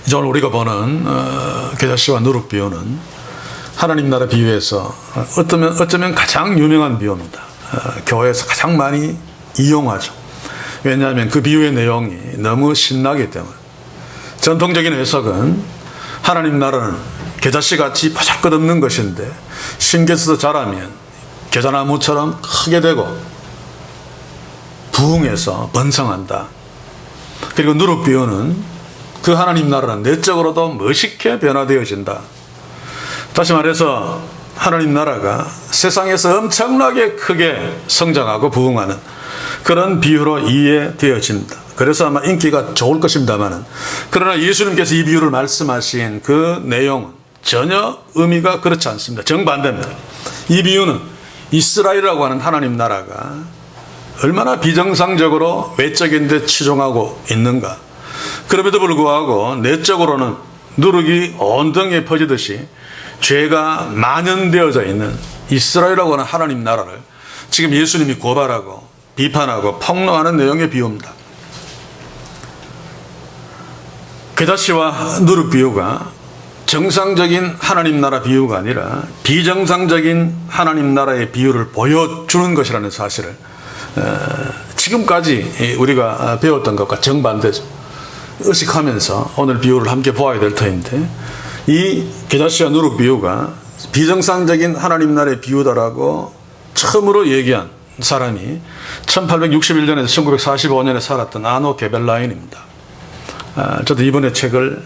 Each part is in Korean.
이제 오늘 우리가 보는 겨자씨와 누룩 비유는 하나님 나라 비유에서 어쩌면 가장 유명한 비유입니다. 교회에서 가장 많이 이용하죠. 왜냐하면 그 비유의 내용이 너무 신나기 때문에. 전통적인 해석은 하나님 나라는 겨자씨같이 보잘것없는 것인데 신겨서 자라면 겨자나무처럼 크게 되고 부흥해서 번성한다. 그리고 누룩 비유는 그 하나님 나라는 내적으로도 멋있게 변화되어진다. 다시 말해서 하나님 나라가 세상에서 엄청나게 크게 성장하고 부흥하는 그런 비유로 이해되어진다. 그래서 아마 인기가 좋을 것입니다만은, 그러나 예수님께서 이 비유를 말씀하신 그 내용은 전혀 의미가 그렇지 않습니다. 정반대입니다. 이 비유는 이스라엘이라고 하는 하나님 나라가 얼마나 비정상적으로 외적인 데 치중하고 있는가. 그럼에도 불구하고 내적으로는 누룩이 온 등에 퍼지듯이 죄가 만연되어져 있는 이스라엘이라고 하는 하나님 나라를 지금 예수님이 고발하고 비판하고 폭로하는 내용의 비유입니다. 겨자씨와 누룩 비유가 정상적인 하나님 나라 비유가 아니라 비정상적인 하나님 나라의 비유를 보여주는 것이라는 사실을 지금까지 우리가 배웠던 것과 정반대죠. 의식하면서 오늘 비유를 함께 보아야 될 터인데, 이 겨자씨와 누룩 비유가 비정상적인 하나님 나라의 비유다라고 처음으로 얘기한 사람이 1861년에서 1945년에 살았던 아노 게벨라인입니다. 저도 이번에 책을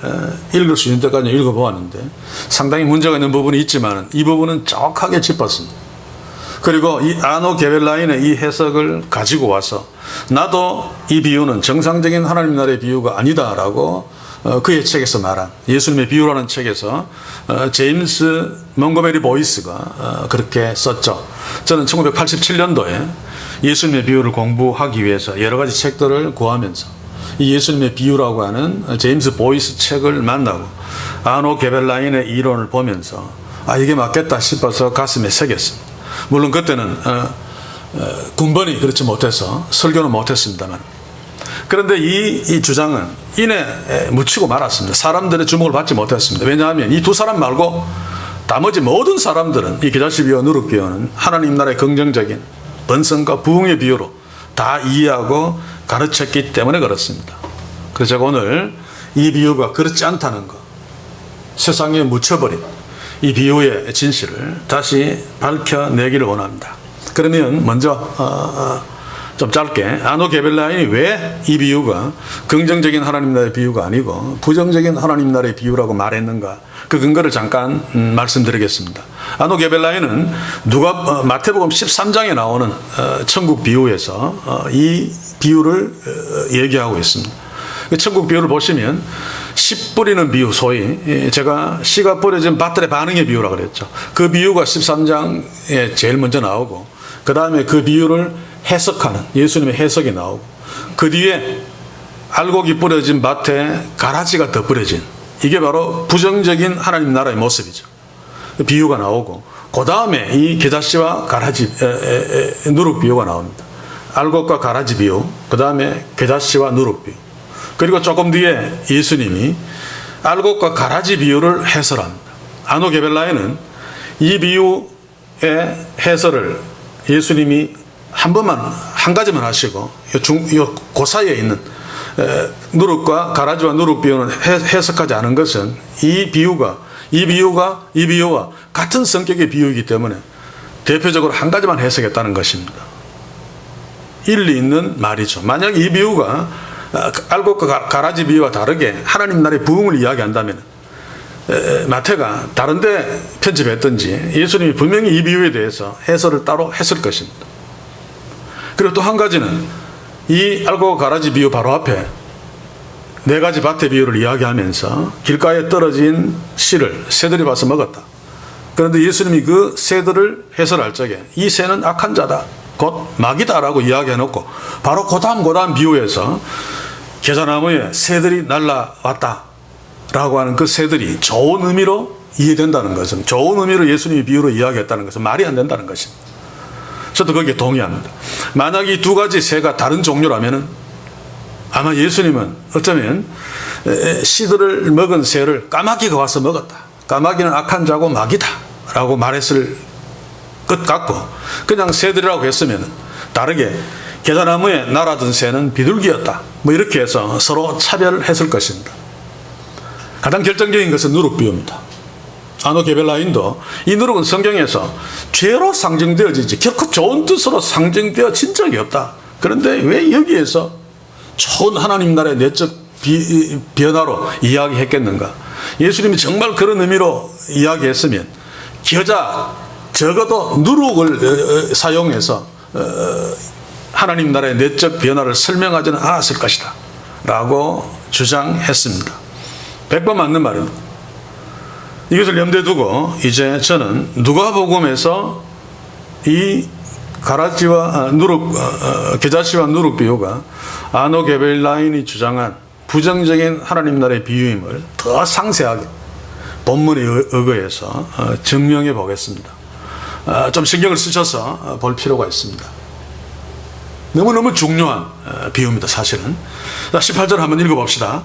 읽을 수 있는 때까지 읽어보았는데 상당히 문제가 있는 부분이 있지만 이 부분은 정확하게 짚었습니다. 그리고 이 아노 게벨라인의 이 해석을 가지고 와서 나도 이 비유는 정상적인 하나님 나라의 비유가 아니다라고 그의 책에서 말한, 예수님의 비유라는 책에서 제임스 몽고메리 보이스가 그렇게 썼죠. 저는 1987년도에 예수님의 비유를 공부하기 위해서 여러 가지 책들을 구하면서 이 예수님의 비유라고 하는 제임스 보이스 책을 만나고 아노 게벨라인의 이론을 보면서 이게 맞겠다 싶어서 가슴에 새겼습니다. 물론 그때는 군번이 그렇지 못해서 설교는 못했습니다만, 그런데 이 주장은 이내 묻히고 말았습니다. 사람들의 주목을 받지 못했습니다. 왜냐하면 이 두 사람 말고 나머지 모든 사람들은 이 겨자씨 비유와 누룩 비유는 하나님 나라의 긍정적인 번성과 부흥의 비유로 다 이해하고 가르쳤기 때문에 그렇습니다. 그래서 제가 오늘 이 비유가 그렇지 않다는 것, 세상에 묻혀버린 이 비유의 진실을 다시 밝혀내기를 원합니다. 그러면 먼저 좀 짧게 아노 게벨라인이 왜 이 비유가 긍정적인 하나님 나라의 비유가 아니고 부정적인 하나님 나라의 비유라고 말했는가, 그 근거를 잠깐 말씀드리겠습니다. 아노 게벨라인은 마태복음 13장에 나오는 천국 비유에서 이 비유를 얘기하고 있습니다. 천국 비유를 보시면 씨 뿌리는 비유, 소위 제가 씨가 뿌려진 밭들의 반응의 비유라고 그랬죠. 그 비유가 13장에 제일 먼저 나오고, 그 다음에 그 비유를 해석하는 예수님의 해석이 나오고, 그 뒤에 알곡이 뿌려진 밭에 가라지가 더 뿌려진, 이게 바로 부정적인 하나님 나라의 모습이죠. 비유가 나오고, 그 다음에 이 겨자씨와 가라지 누룩 비유가 나옵니다. 알곡과 가라지 비유, 그 다음에 겨자씨와 누룩 비유. 그리고 조금 뒤에 예수님이 알곡과 가라지 비유를 해설합니다. 아노 게벨라인은 이 비유의 해설을 예수님이 한 가지만 하시고, 그 사이에 있는 누룩과 가라지와 누룩 비유는 해석하지 않은 것은 이 비유와 같은 성격의 비유이기 때문에 대표적으로 한 가지만 해석했다는 것입니다. 일리 있는 말이죠. 만약 이 비유가 알곡과 가라지 비유와 다르게 하나님 나라의 부흥을 이야기한다면 마태가 다른데 편집했든지 예수님이 분명히 이 비유에 대해서 해설을 따로 했을 것입니다. 그리고 또 한 가지는 이 알곡과 가라지 비유 바로 앞에 네 가지 밭의 비유를 이야기하면서 길가에 떨어진 씨를 새들이 와서 먹었다. 그런데 예수님이 그 새들을 해설할 적에 이 새는 악한 자다, 곧 마귀다라고 이야기해놓고 바로 그 다음 비유에서 겨자나무에 새들이 날라왔다 라고 하는 그 새들이 좋은 의미로 이해된다는 것은, 좋은 의미로 예수님이 비유로 이야기했다는 것은 말이 안 된다는 것입니다. 저도 거기에 동의합니다. 만약 이 두 가지 새가 다른 종류라면은 아마 예수님은 어쩌면 씨들을 먹은 새를 까마귀가 와서 먹었다. 까마귀는 악한 자고 마귀다 라고 말했을 것 같고, 그냥 새들이라고 했으면 다르게 계자나무에 날아든 새는 비둘기였다, 뭐 이렇게 해서 서로 차별했을 것입니다. 가장 결정적인 것은 누룩 비유입니다. 아노 게벨라인도 이 누룩은 성경에서 죄로 상징되어지지 결코 좋은 뜻으로 상징되어진 적이 없다. 그런데 왜 여기에서 좋은 하나님 나라의 내적 변화로 이야기했겠는가? 예수님이 정말 그런 의미로 이야기했으면 겨자, 적어도 누룩을 사용해서 하나님 나라의 내적 변화를 설명하지는 않았을 것이다 라고 주장했습니다. 100번 맞는 말입니다. 이것을 염두에 두고 이제 저는 누가복음에서 이 가라지와 누룩, 겨자씨와 누룩 비유가 아노 게벨라인이 주장한 부정적인 하나님 나라의 비유임을 더 상세하게 본문에 의거해서 증명해 보겠습니다. 좀 신경을 쓰셔서 볼 필요가 있습니다. 너무너무 중요한 비유입니다, 사실은. 18절 한번 읽어봅시다.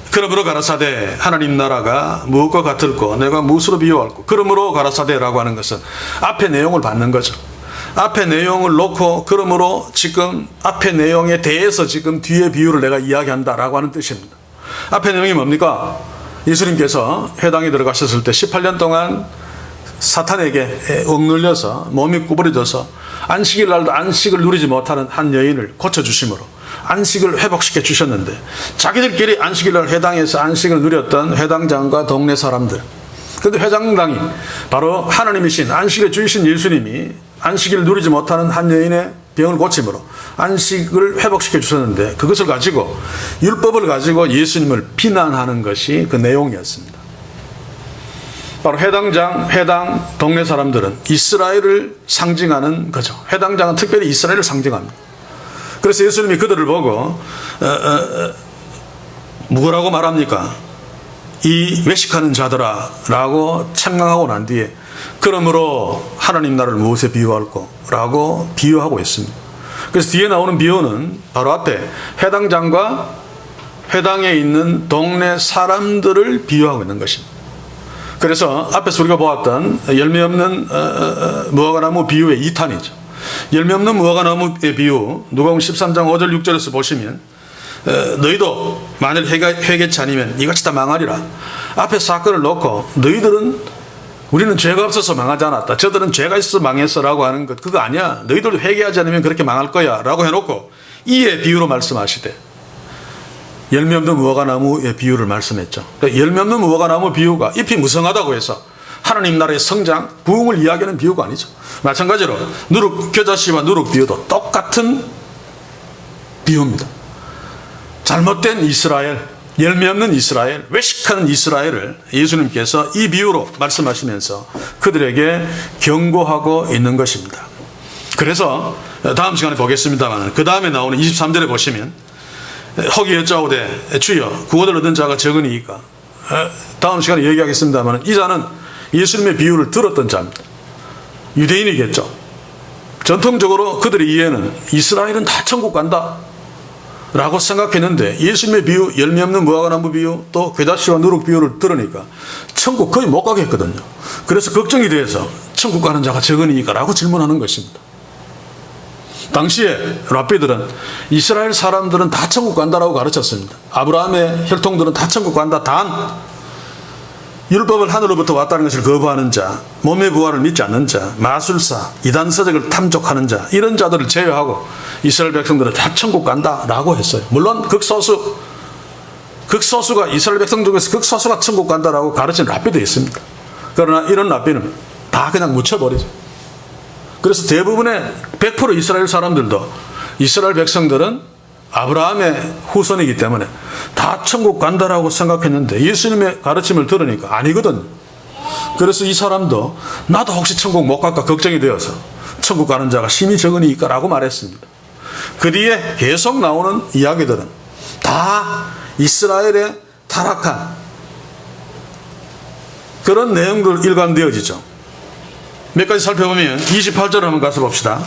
그러므로 가라사대 하나님 나라가 무엇과 같을꼬 내가 무엇으로 비유할꼬. 그러므로 가라사대라고 하는 것은 앞에 내용을 받는 거죠. 앞에 내용을 놓고 그러므로 지금 앞에 내용에 대해서 지금 뒤에 비유를 내가 이야기한다라고 하는 뜻입니다. 앞에 내용이 뭡니까? 예수님께서 회당에 들어가셨을 때 18년 동안 사탄에게 억눌려서 몸이 구부러져서 안식일 날도 안식을 누리지 못하는 한 여인을 고쳐주심으로 안식을 회복시켜 주셨는데, 자기들끼리 안식일 날 회당에서 안식을 누렸던 회당장과 동네 사람들, 그런데 회장당이 바로 하나님이신 안식의 주이신 예수님이 안식일을 누리지 못하는 한 여인의 병을 고침으로 안식을 회복시켜 주셨는데, 그것을 가지고 율법을 가지고 예수님을 비난하는 것이 그 내용이었습니다. 바로 회당장, 회당, 동네 사람들은 이스라엘을 상징하는 거죠. 회당장은 특별히 이스라엘을 상징합니다. 그래서 예수님이 그들을 보고 뭐라고 말합니까? 이 외식하는 자들아 라고 책망하고 난 뒤에 그러므로 하나님 나라를 무엇에 비유할꼬? 라고 비유하고 있습니다. 그래서 뒤에 나오는 비유는 바로 앞에 회당장과 회당에 있는 동네 사람들을 비유하고 있는 것입니다. 그래서 앞에서 우리가 보았던 열매 없는 무화과나무 비유의 2탄이죠. 열매 없는 무화과나무의 비유, 누가복음 13장 5절 6절에서 보시면 너희도 만일 회개치 않으면 이같이 다 망하리라. 앞에 사건을 놓고 너희들은 우리는 죄가 없어서 망하지 않았다, 저들은 죄가 있어서 망했어 라고 하는 것, 그거 아니야, 너희들도 회개하지 않으면 그렇게 망할 거야 라고 해놓고 이의 비유로 말씀하시되 열매 없는 무화과나무의 비유를 말씀했죠. 그러니까 열매 없는 무화과나무 비유가 잎이 무성하다고 해서 하나님 나라의 성장, 부흥을 이야기하는 비유가 아니죠. 마찬가지로 겨자씨와 누룩 비유도 똑같은 비유입니다. 잘못된 이스라엘, 열매 없는 이스라엘, 외식하는 이스라엘을 예수님께서 이 비유로 말씀하시면서 그들에게 경고하고 있는 것입니다. 그래서 다음 시간에 보겠습니다만, 그 다음에 나오는 23절에 보시면 혹이 여짜오되 주여 구원을 얻은 자가 적으니이까, 다음 시간에 얘기하겠습니다만 이 자는 예수님의 비유를 들었던 자입니다. 유대인이겠죠. 전통적으로 그들의 이해는 이스라엘은 다 천국 간다 라고 생각했는데, 예수님의 비유, 열매 없는 무화과나무 비유, 또 겨자씨와 누룩 비유를 들으니까 천국 거의 못 가게 했거든요. 그래서 걱정이 돼서 천국 가는 자가 적으니까 라고 질문하는 것입니다. 당시에 랍비들은 이스라엘 사람들은 다 천국 간다라고 가르쳤습니다. 아브라함의 혈통들은 다 천국 간다. 단 율법을 하늘로부터 왔다는 것을 거부하는 자, 몸의 부활을 믿지 않는 자, 마술사, 이단 서적을 탐족하는 자, 이런 자들을 제외하고 이스라엘 백성들은 다 천국 간다라고 했어요. 물론 극소수가 이스라엘 백성 중에서 극소수가 천국 간다라고 가르친 랍비도 있습니다. 그러나 이런 랍비는 다 그냥 묻혀버리죠. 그래서 대부분의 100% 이스라엘 사람들도, 이스라엘 백성들은 아브라함의 후손이기 때문에 다 천국 간다라고 생각했는데 예수님의 가르침을 들으니까 아니거든요. 그래서 이 사람도 나도 혹시 천국 못 갈까 걱정이 되어서 천국 가는 자가 심히 적으니까 라고 말했습니다. 그 뒤에 계속 나오는 이야기들은 다 이스라엘의 타락한 그런 내용들 일관되어지죠. 몇 가지 살펴보면 28절 한번 가서 봅시다.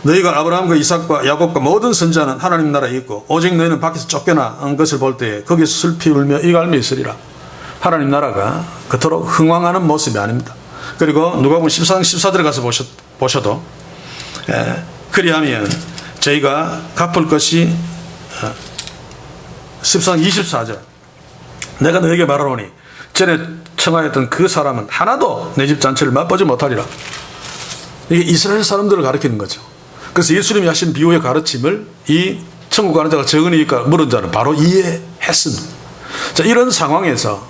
너희가 아브라함과 이삭과 야곱과 모든 선지자는 하나님 나라에 있고 오직 너희는 밖에서 쫓겨난 것을 볼 때에 거기서 슬피 울며 이갈며 있으리라. 하나님 나라가 그토록 흥왕하는 모습이 아닙니다. 그리고 누가복음 14장 14절에 가서 보셔도 그리하면 저희가 갚을 것이 14장 24절 내가 너에게 말하노니 전에 청하였던 그 사람은 하나도 내 집 잔치를 맛보지 못하리라. 이게 이스라엘 사람들을 가리키는 거죠. 그래서 예수님이 하신 비유의 가르침을 이 천국 가는 자가 적으니까 물은 자는 바로 이해했습니다. 자, 이런 상황에서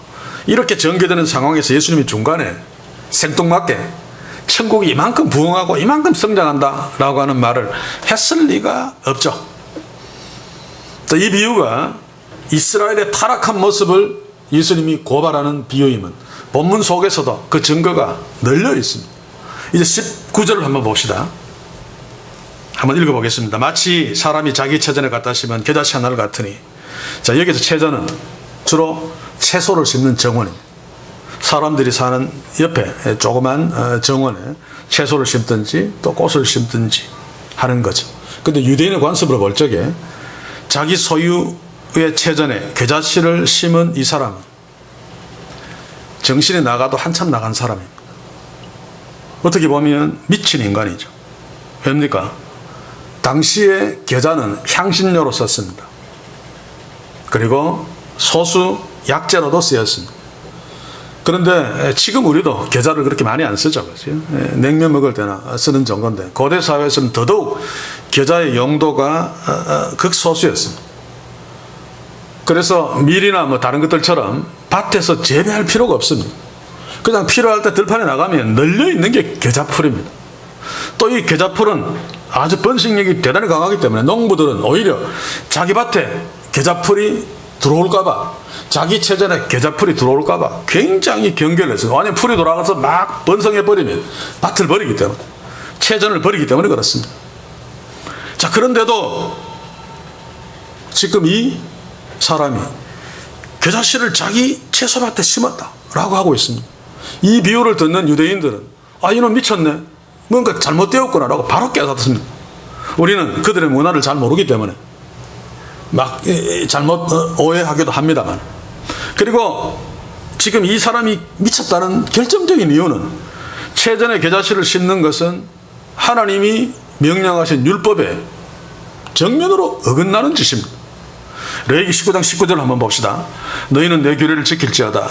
이렇게 전개되는 상황에서 예수님이 중간에 생뚱맞게 천국이 이만큼 부흥하고 이만큼 성장한다라고 하는 말을 했을 리가 없죠. 자, 이 비유가 이스라엘의 타락한 모습을 예수님이 고발하는 비유임은 본문 속에서도 그 증거가 널려 있습니다. 이제 19절을 한번 봅시다. 한번 읽어보겠습니다. 마치 사람이 자기 처전에 갖다 심은 겨자씨 하나를 같으니. 자, 여기서 처전은 주로 채소를 심는 정원입니다. 사람들이 사는 옆에 조그만 정원에 채소를 심든지 또 꽃을 심든지 하는 거죠. 근데 유대인의 관습으로 볼 적에 자기 소유의 처전에 겨자씨를 심은 이 사람은 정신이 나가도 한참 나간 사람입니다. 어떻게 보면 미친 인간이죠. 왜입니까? 당시에 겨자는 향신료로 썼습니다. 그리고 소수 약재로도 쓰였습니다. 그런데 지금 우리도 겨자를 그렇게 많이 안 쓰죠. 그렇죠? 냉면 먹을 때나 쓰는 정도인데 고대 사회에서는 더더욱 겨자의 용도가 극소수였습니다. 그래서 밀이나 뭐 다른 것들처럼 밭에서 재배할 필요가 없습니다. 그냥 필요할 때 들판에 나가면 널려 있는 게 겨자풀입니다. 또 이 겨자풀은 아주 번식력이 대단히 강하기 때문에 농부들은 오히려 자기 밭에 겨자풀이 들어올까봐, 자기 체전에 겨자풀이 들어올까봐 굉장히 경계를 했어요. 만약 풀이 돌아가서 막 번성해버리면 밭을 버리기 때문에, 체전을 버리기 때문에 그렇습니다. 자, 그런데도 지금 이 사람이 겨자씨를 자기 채소밭에 심었다라고 하고 있습니다. 이 비유를 듣는 유대인들은 이놈 미쳤네, 뭔가 잘못되었구나라고 바로 깨닫습니다. 우리는 그들의 문화를 잘 모르기 때문에 막 잘못 오해하기도 합니다만, 그리고 지금 이 사람이 미쳤다는 결정적인 이유는 체전에 겨자씨를 심는 것은 하나님이 명령하신 율법에 정면으로 어긋나는 짓입니다. 레위기 19장 19절을 한번 봅시다. 너희는 내 규례를 지킬지어다.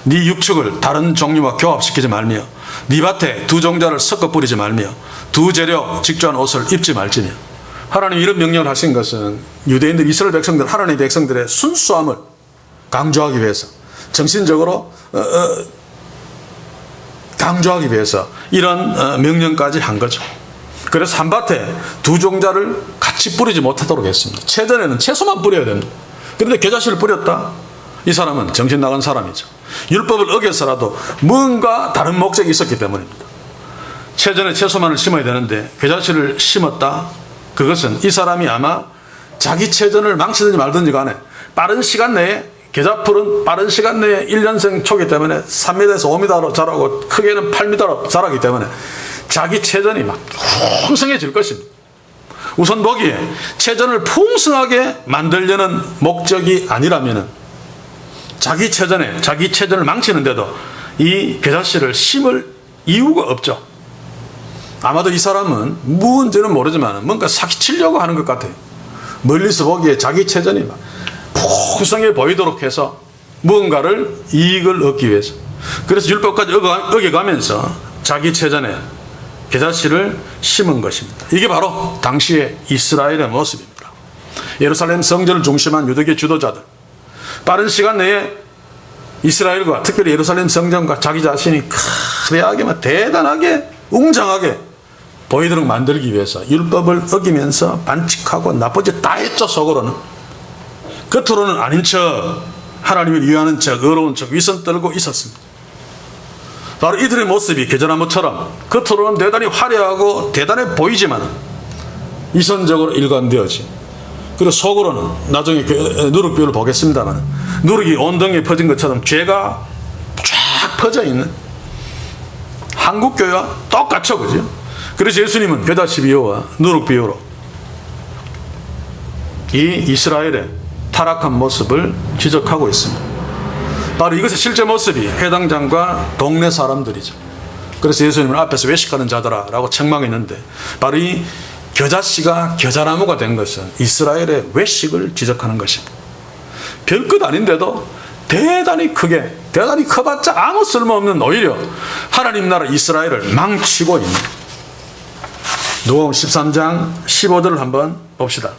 네 육축을 다른 종류와 교합시키지 말며 네 밭에 두 종자를 섞어 뿌리지 말며 두 재료 직조한 옷을 입지 말지며. 하나님 이런 명령을 하신 것은 유대인들, 이스라엘 백성들, 하나님의 백성들의 순수함을 강조하기 위해서, 정신적으로 강조하기 위해서 이런 명령까지 한 거죠. 그래서 한 밭에 두 종자를 같이 뿌리지 못하도록 했습니다. 체전에는 채소만 뿌려야 됩니다. 그런데 겨자씨를 뿌렸다? 이 사람은 정신 나간 사람이죠. 율법을 어겨서라도 뭔가 다른 목적이 있었기 때문입니다. 체전에 채소만을 심어야 되는데 겨자씨를 심었다? 그것은 이 사람이 아마 자기 체전을 망치든지 말든지 간에 빠른 시간 내에, 겨자풀은 빠른 시간 내에 1년생 초기 때문에 3m에서 5m로 자라고 크게는 8m로 자라기 때문에 자기 체전이 막 풍성해질 것입니다. 우선 보기에 체전을 풍성하게 만들려는 목적이 아니라면 자기 체전을 망치는데도 이 겨자씨를 심을 이유가 없죠. 아마도 이 사람은 무언지는 모르지만 뭔가 사기치려고 하는 것 같아요. 멀리서 보기에 자기 체전이 막 풍성해 보이도록 해서 무언가를 이익을 얻기 위해서, 그래서 율법까지 어겨가면서 자기 체전에 겨자씨를 심은 것입니다. 이게 바로 당시의 이스라엘의 모습입니다. 예루살렘 성전을 중심한 유대교 지도자들, 빠른 시간 내에 이스라엘과 특별히 예루살렘 성전과 자기 자신이 크배하게 대단하게 웅장하게 보이도록 만들기 위해서 율법을 어기면서 반칙하고 나쁜 짓 다 했죠. 속으로는, 겉으로는 아닌 척, 하나님을 위하는 척, 의로운 척, 위선 떨고 있었습니다. 바로 이들의 모습이 겨자나무처럼 겉으로는 대단히 화려하고 대단해 보이지만 위선적으로 일관되어지, 그리고 속으로는 나중에 누룩비유를 보겠습니다만 누룩이 온덩이에 퍼진 것처럼 죄가 쫙 퍼져 있는 한국 교회와 똑같죠, 그죠? 그래서 예수님은 겨자씨 비유와 누룩 비유로 이 이스라엘의 타락한 모습을 지적하고 있습니다. 바로 이것의 실제 모습이 회당장과 동네 사람들이죠. 그래서 예수님은 앞에서 외식하는 자들아 라고 책망했는데, 바로 이 겨자씨가 겨자나무가 된 것은 이스라엘의 외식을 지적하는 것입니다. 별것 아닌데도 대단히 크게, 대단히 커봤자 아무 쓸모없는, 오히려 하나님 나라 이스라엘을 망치고 있는, 누가복음 13장 15절을 한번 봅시다.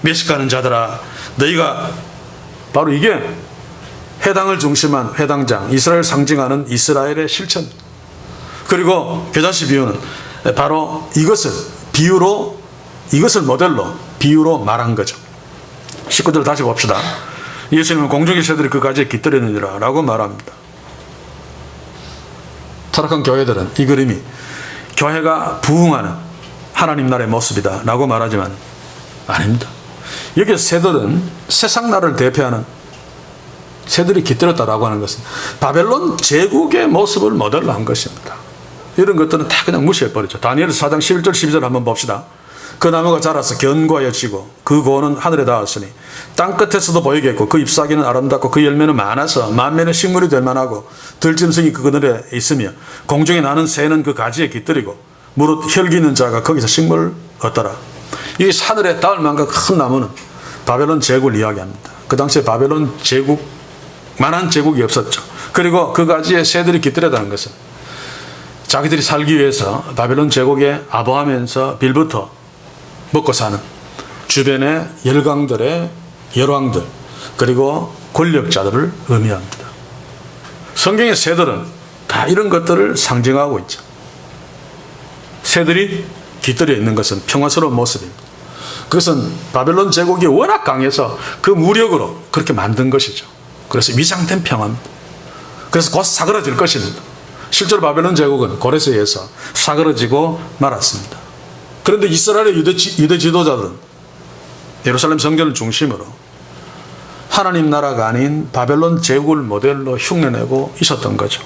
외식하는 자들아, 너희가, 바로 이게 회당을 중심한 회당장, 이스라엘 상징하는 이스라엘의 실천. 그리고 겨자씨 비유는 바로 이것을 비유로, 이것을 모델로 비유로 말한 거죠. 19절 다시 봅시다. 예수님은 공중의 새들이 그 가지에 깃들이느니라 라고 말합니다. 타락한 교회들은 이 그림이 교회가 부흥하는 하나님 나라의 모습이다 라고 말하지만 아닙니다. 여기서 새들은 세상 나라를 대표하는 새들이 깃들었다라고 하는 것은 바벨론 제국의 모습을 모델로 한 것입니다. 이런 것들은 다 그냥 무시해버리죠. 다니엘서 4장 11절 12절 한번 봅시다. 그 나무가 자라서 견고하여 지고 그 고는 하늘에 닿았으니 땅끝에서도 보이겠고 그 잎사귀는 아름답고 그 열매는 많아서 만면의 식물이 될 만하고 들짐승이 그 그늘에 있으며 공중에 나는 새는 그 가지에 깃들이고 무릇 혈기 있는 자가 거기서 식물을 얻더라. 이 하늘에 닿을 만큼 큰 나무는 바벨론 제국을 이야기합니다. 그 당시에 바벨론 제국만한 제국이 없었죠. 그리고 그 가지에 새들이 깃들였다는 것은 자기들이 살기 위해서 바벨론 제국에 아부하면서 빌부터 먹고 사는 주변의 열강들의 열왕들, 그리고 권력자들을 의미합니다. 성경의 새들은 다 이런 것들을 상징하고 있죠. 새들이 깃들여 있는 것은 평화스러운 모습입니다. 그것은 바벨론 제국이 워낙 강해서 그 무력으로 그렇게 만든 것이죠. 그래서 위장된 평화입니다. 그래서 곧 사그라질 것입니다. 실제로 바벨론 제국은 고레스에 의해서 사그라지고 말았습니다. 그런데 이스라엘의 유대 지도자들은 예루살렘 성전을 중심으로 하나님 나라가 아닌 바벨론 제국을 모델로 흉내내고 있었던 거죠.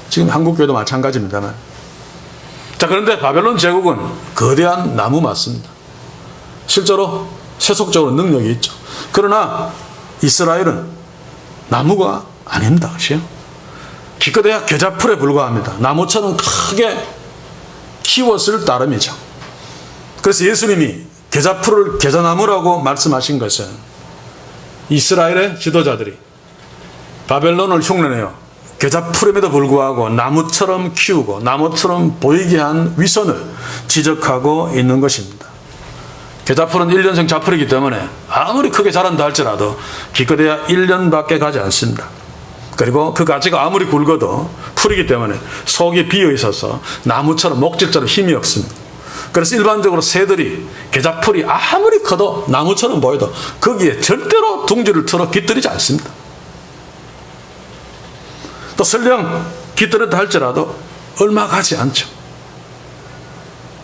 지금 한국교회도 마찬가지입니다만. 자, 그런데 바벨론 제국은 거대한 나무 맞습니다. 실제로 세속적으로 능력이 있죠. 그러나 이스라엘은 나무가 아닙니다. 그렇죠? 기껏해야 겨자풀에 불과합니다. 나무처럼 크게 키웠을 따름이죠. 그래서 예수님이 겨자풀을 겨자나무라고 말씀하신 것은 이스라엘의 지도자들이 바벨론을 흉내내어 겨자풀임에도 불구하고 나무처럼 키우고 나무처럼 보이게 한 위선을 지적하고 있는 것입니다. 겨자풀은 1년생 자풀이기 때문에 아무리 크게 자란다 할지라도 기껏해야 1년밖에 가지 않습니다. 그리고 그 가지가 아무리 굵어도 풀이기 때문에 속이 비어 있어서 나무처럼 목질처럼 힘이 없습니다. 그래서 일반적으로 새들이 겨자풀이 아무리 커도 나무처럼 보여도 거기에 절대로 둥지를 틀어 깃들이지 않습니다. 또 설령 깃들었다 할지라도 얼마 가지 않죠.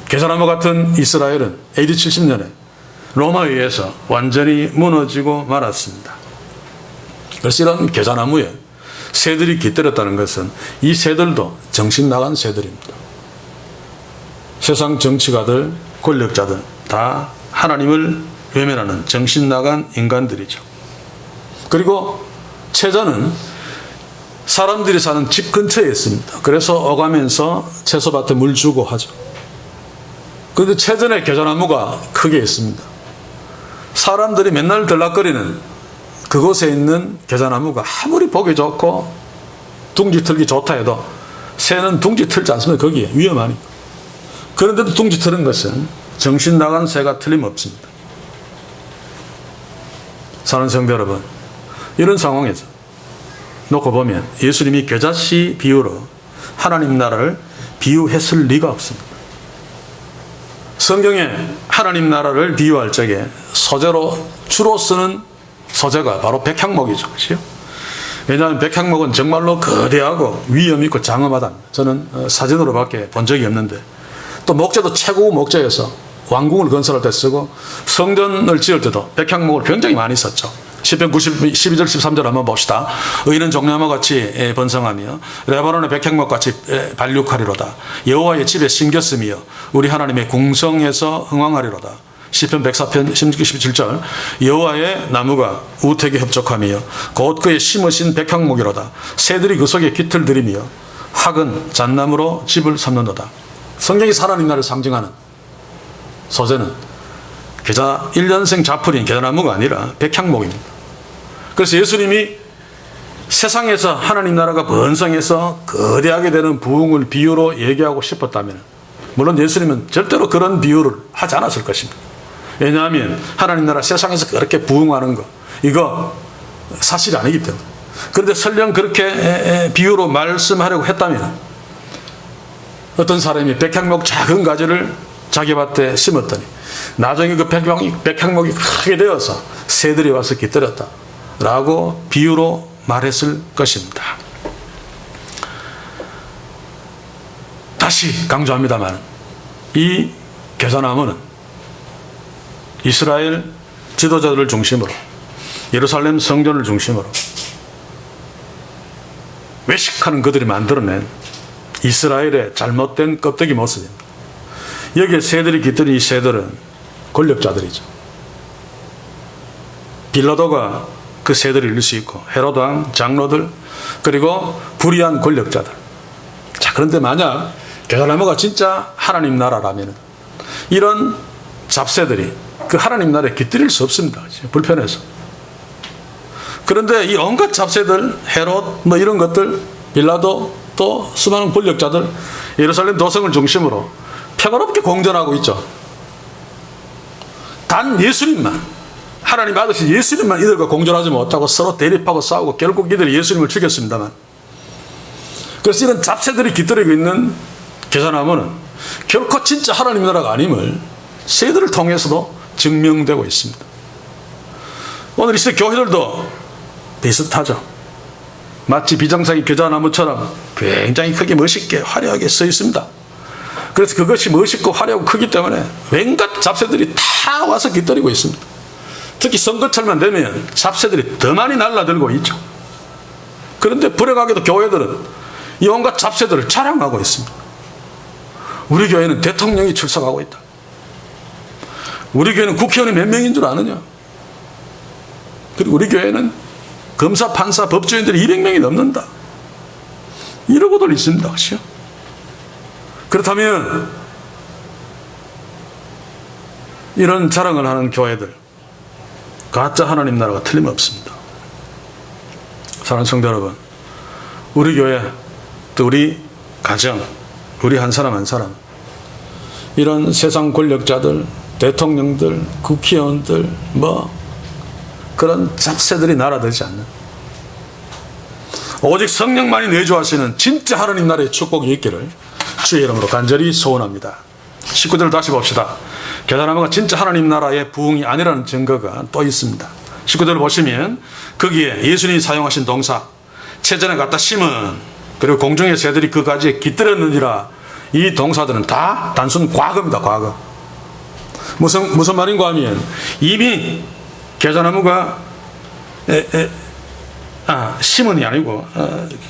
겨자나무 같은 이스라엘은 AD 70년에 로마에 의해서 완전히 무너지고 말았습니다. 그래서 이런 겨자나무에 새들이 깃들었다는 것은 이 새들도 정신 나간 새들입니다. 세상 정치가들, 권력자들 다 하나님을 외면하는 정신 나간 인간들이죠. 그리고 채자는 사람들이 사는 집 근처에 있습니다. 그래서 오가면서 채소밭에 물 주고 하죠. 그런데 채전에 겨자나무가 크게 있습니다. 사람들이 맨날 들락거리는 그곳에 있는 겨자나무가 아무리 보기 좋고 둥지 틀기 좋다 해도 새는 둥지 틀지 않습니다. 거기에 위험하니까. 그런데도 둥지 트는 것은 정신 나간 새가 틀림없습니다. 사랑하는 성도 여러분, 이런 상황에서 놓고 보면 예수님이 겨자씨 비유로 하나님 나라를 비유했을 리가 없습니다. 성경에 하나님 나라를 비유할 적에 소재로 주로 쓰는 소재가 바로 백향목이죠. 그렇죠? 왜냐하면 백향목은 정말로 거대하고 위험 있고 장엄하답니다. 저는 사진으로밖에 본 적이 없는데, 또 목재도 최고 목재여서 왕궁을 건설할 때 쓰고 성전을 지을 때도 백향목을 굉장히 많이 썼죠. 시편 12절 13절 한번 봅시다. 의인은 종려나무 같이 번성하며 레바논의 백향목 같이 발육하리로다. 여호와의 집에 심겼으며 우리 하나님의 궁성에서 흥왕하리로다. 시편 104편 17절 여호와의 나무가 우택에 협족하며 곧 그의 심으신 백향목이로다. 새들이 그 속에 깃을 들이며 학은 잣나무로 집을 삼는도다. 성경이 하나님 나라를 상징하는 소재는 계자 1년생 자풀인 계자나무가 아니라 백향목입니다. 그래서 예수님이 세상에서 하나님 나라가 번성해서 거대하게 되는 부흥을 비유로 얘기하고 싶었다면 물론 예수님은 절대로 그런 비유를 하지 않았을 것입니다. 왜냐하면 하나님 나라 세상에서 그렇게 부흥하는 거 이거 사실이 아니기 때문에. 그런데 설령 그렇게 비유로 말씀하려고 했다면 어떤 사람이 백향목 작은 가지를 자기 밭에 심었더니 나중에 그 백향목이 크게 되어서 새들이 와서 깃들였다 라고 비유로 말했을 것입니다. 다시 강조합니다만 이 겨자나무는 이스라엘 지도자들을 중심으로 예루살렘 성전을 중심으로 외식하는 그들이 만들어낸 이스라엘의 잘못된 껍데기 모습입니다. 여기에 새들이 깃든 이 새들은 권력자들이죠. 빌라도가 그 새들을 이룰 수 있고 헤롯 왕, 장로들 그리고 불의한 권력자들. 자, 그런데 만약 겨자나무가 진짜 하나님 나라라면 이런 잡새들이 그 하나님 나라에 깃들일 수 없습니다. 불편해서. 그런데 이 온갖 잡새들, 헤롯 뭐 이런 것들, 빌라도 또 수많은 권력자들 예루살렘 도성을 중심으로 평화롭게 공존하고 있죠. 단 예수님만 하나님 아들이신 예수님만 이들과 공존하지 못하고 서로 대립하고 싸우고 결국 이들이 예수님을 죽였습니다만 그래서 이런 잡새들이 깃들이고 있는 겨자나무는 결코 진짜 하나님 나라가 아님을 새들을 통해서도 증명되고 있습니다. 오늘 이 시대 교회들도 비슷하죠. 마치 비정상의 겨자나무처럼 굉장히 크게 멋있게 화려하게 써 있습니다. 그래서 그것이 멋있고 화려하고 크기 때문에 왠가 잡새들이 다 와서 깃들이고 있습니다. 특히 선거철만 되면 잡새들이 더 많이 날라들고 있죠. 그런데 불행하게도 교회들은 이 온갖 잡새들을 자랑하고 있습니다. 우리 교회는 대통령이 출석하고 있다. 우리 교회는 국회의원이 몇 명인 줄 아느냐. 그리고 우리 교회는 검사, 판사, 법조인들이 200명이 넘는다. 이러고들 있습니다. 그렇죠? 그렇다면 이런 자랑을 하는 교회들 가짜 하나님 나라가 틀림없습니다. 사랑하는 성도 여러분, 우리 교회 또 우리 가정 우리 한 사람 한 사람 이런 세상 권력자들 대통령들 국회의원들 뭐 그런 잡새들이 날아들지 않는 오직 성령만이 내주하시는 진짜 하나님 나라의 축복이 있기를 주의 이름으로 간절히 소원합니다. 19절을 다시 봅시다. 겨자나무가 진짜 하나님 나라의 부흥이 아니라는 증거가 또 있습니다. 19절을 보시면 거기에 예수님이 사용하신 동사 채전에 갖다 심은 그리고 공중의 새들이 그 가지에 깃들었느니라 이 동사들은 다 단순 과거입니다. 과거. 무슨 말인가 하면 이미 겨자나무가 심은이 아니고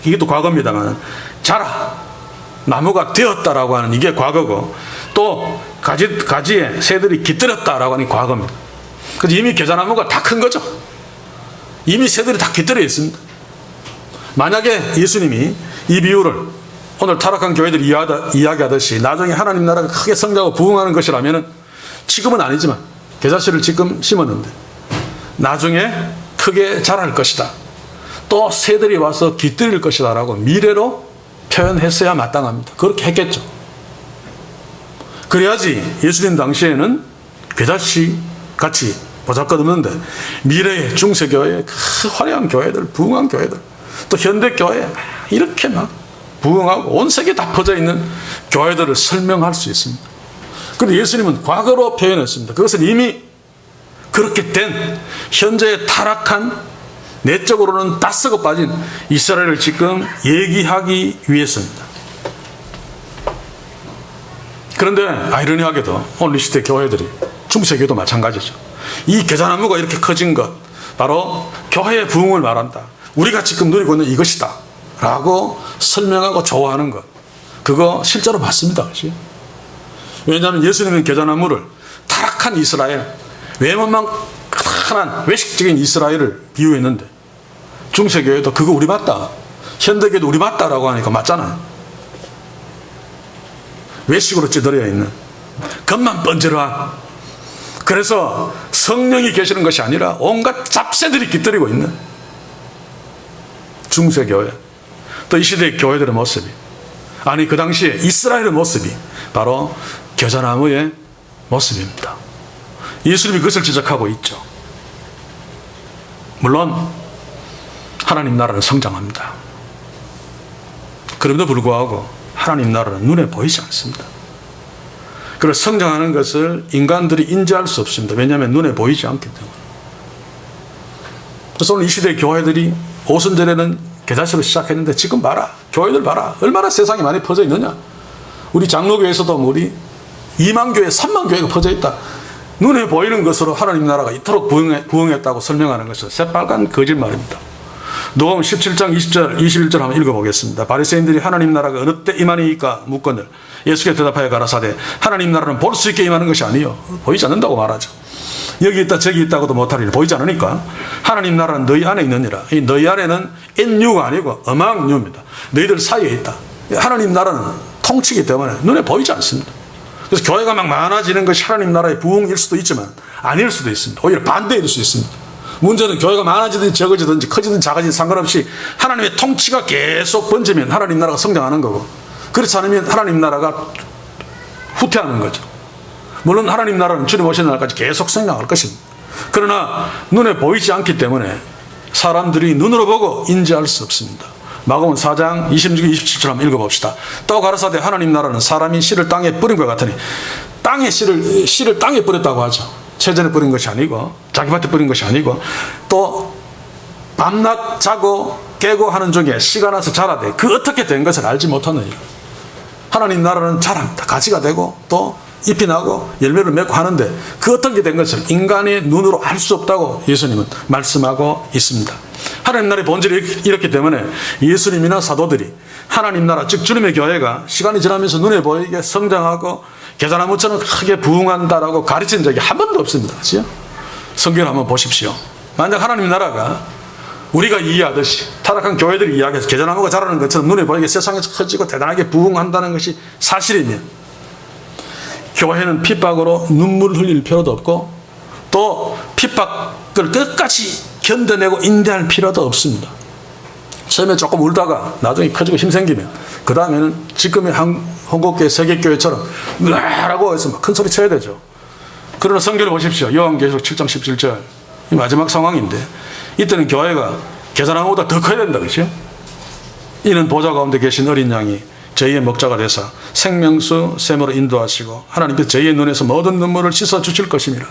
이게 또 과거입니다만 자라 나무가 되었다라고 하는 이게 과거고 또 가지에 새들이 깃들었다라고 하는 과거입니다. 그래서 이미 겨자나무가 다 큰 거죠. 이미 새들이 다 깃들어 있습니다. 만약에 예수님이 이 비유를 오늘 타락한 교회들이 이야기하듯이 나중에 하나님 나라가 크게 성장하고 부흥하는 것이라면 지금은 아니지만 겨자씨를 지금 심었는데 나중에 크게 자랄 것이다. 또 새들이 와서 깃들일 것이다 라고 미래로 표현했어야 마땅합니다. 그렇게 했겠죠. 그래야지 예수님 당시에는 겨자씨 같이 보잘것없는데 미래의 중세교회 그 화려한 교회들 부흥한 교회들 또 현대교회 이렇게 막 부흥하고 온 세계에 다 퍼져 있는 교회들을 설명할 수 있습니다. 그런데 예수님은 과거로 표현했습니다. 그것은 이미 그렇게 된 현재의 타락한 내적으로는 다 썩어 빠진 이스라엘을 지금 얘기하기 위해서입니다. 그런데 아이러니하게도 오늘 이 시대 교회들이 중세교도 마찬가지죠. 이 겨자나무가 이렇게 커진 것 바로 교회의 부흥을 말한다. 우리가 지금 누리고 있는 이것이다 라고 설명하고 좋아하는 것, 그거 실제로 맞습니다. 그렇지? 왜냐하면 예수님은 계자나무를 타락한 이스라엘, 외모만 가난한 외식적인 이스라엘을 비유했는데, 중세교회도 그거 우리 맞다, 현대교회도 우리 맞다라고 하니까 맞잖아요. 외식으로 찌들어 있는, 겉만 번지르한, 그래서 성령이 계시는 것이 아니라 온갖 잡새들이 깃들이고 있는 중세교회, 또 이 시대의 교회들의 모습이, 아니 그 당시에 이스라엘의 모습이 바로 겨자나무의 모습입니다. 예수님이 그것을 지적하고 있죠. 물론 하나님 나라는 성장합니다. 그럼에도 불구하고 하나님 나라는 눈에 보이지 않습니다. 그래서 성장하는 것을 인간들이 인지할 수 없습니다. 왜냐하면 눈에 보이지 않기 때문에. 그래서 오늘 이 시대의 교회들이 오순절에는 계단식으로 시작했는데 지금 봐라, 교회들 봐라, 얼마나 세상에 많이 퍼져 있느냐. 우리 장로교에서도 우리 2만 교회, 3만 교회가 퍼져 있다. 눈에 보이는 것으로 하나님 나라가 이토록 부흥했다고 설명하는 것은 새빨간 거짓말입니다. 누가복음 17장 20절 21절 한번 읽어보겠습니다. 바리새인들이 하나님 나라가 어느 때 임하니까 묻거늘 예수께 대답하여 가라사대 하나님 나라는 볼 수 있게 임하는 것이 아니요 보이지 않는다고 말하죠. 여기 있다 저기 있다고도 못하리니 보이지 않으니까 하나님 나라는 너희 안에 있느니라. 이 너희 안에는 인유가 아니고 어망유입니다. 너희들 사이에 있다. 하나님 나라는 통치기 때문에 눈에 보이지 않습니다. 그래서 교회가 막 많아지는 것이 하나님 나라의 부흥일 수도 있지만 아닐 수도 있습니다. 오히려 반대일 수 있습니다. 문제는 교회가 많아지든지 적어지든지 커지든지 작아지든지 상관없이 하나님의 통치가 계속 번지면 하나님 나라가 성장하는 거고, 그렇지 않으면 하나님 나라가 후퇴하는 거죠. 물론 하나님 나라는 주님 오시는 날까지 계속 성장할 것입니다. 그러나 눈에 보이지 않기 때문에 사람들이 눈으로 보고 인지할 수 없습니다. 마가복음 4장 26, 27절 한번 읽어봅시다. 또 가라사대 하나님 나라는 사람이 씨를 땅에 뿌린 것 같으니, 땅에 씨를 땅에 뿌렸다고 하죠. 체전에 뿌린 것이 아니고 자기 밭에 뿌린 것이 아니고, 또 밤낮 자고 깨고 하는 중에 씨가 나서 자라되 그 어떻게 된 것을 알지 못하느니라. 하나님 나라는 자랍니다. 가지가 되고 또 잎이 나고 열매를 맺고 하는데 그 어떻게 된 것을 인간의 눈으로 알 수 없다고 예수님은 말씀하고 있습니다. 하나님 나라의 본질이 이렇기 때문에 예수님이나 사도들이 하나님 나라, 즉 주님의 교회가 시간이 지나면서 눈에 보이게 성장하고 겨자나무처럼 크게 부흥한다라고 가르친 적이 한 번도 없습니다. 그렇죠? 성경을 한번 보십시오. 만약 하나님 나라가 우리가 이해하듯이 타락한 교회들이 이야기해서 겨자나무가 자라는 것처럼 눈에 보이게 세상에서 커지고 대단하게 부흥한다는 것이 사실이면 교회는 핍박으로 눈물을 흘릴 필요도 없고 또 핍박을 끝까지 견뎌내고 인내할 필요도 없습니다. 처음에 조금 울다가 나중에 커지고 힘생기면 그 다음에는 지금의 한국교회 세계교회처럼 으라라고 해서 막 큰 소리 쳐야 되죠. 그러나 성경을 보십시오. 요한계시록 7장 17절 이 마지막 상황인데 이때는 교회가 겨자나무보다 더 커야 된다. 그렇죠? 이는 보좌 가운데 계신 어린 양이 저희의 목자가 되사 생명수 샘으로 인도하시고 하나님께서 저희의 눈에서 모든 눈물을 씻어 주실 것입니다.